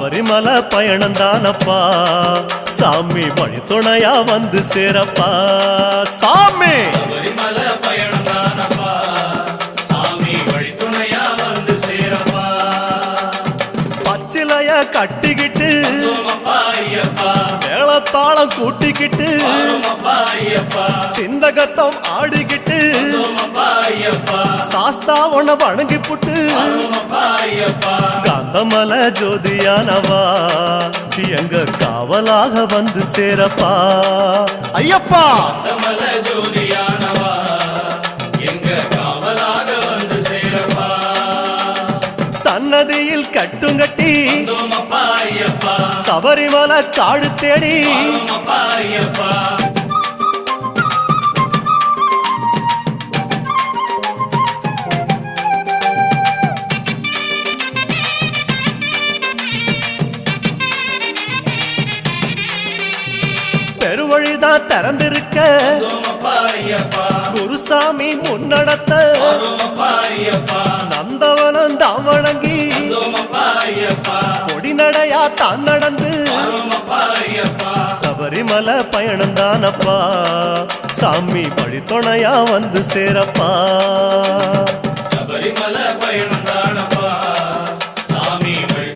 சபரிமலை பயணம் தானப்பா சாமி வழி துணையா வந்து சேரப்பா சாமி சபரிமலை பயணம் தானப்பா சாமி வழி துணையா வந்து சேரப்பா பச்சிலைய கட்டிக்கிட்டு ஐயப்பா மேளத்தாளம் கூட்டிக்கிட்டு ஐயப்பா சிந்தகத்தம் ஆடிக்கிட்டு ஐயப்பா சாஸ்தா உன வணங்கி புட்டு ஐயப்பா காந்தமலை ஜோதியானவா எங்க காவலாக வந்து சேரப்பா ஐயப்பா காந்தமலை ஜோதியானவா எங்க காவலாக வந்து சேரப்பா சன்னதியில் கட்டுங்கட்டி ஐயப்பா சபரிமலை காடு தேடி ஐயப்பா பெருவழிதான் திறந்திருக்க குருசாமி முன்னடத்த நந்தவனம் தான் வணங்கி கொடிநடையா தான் நடந்து சபரிமலை பயணம் தானப்பா சாமி வழி துணையா வந்து சேரப்பா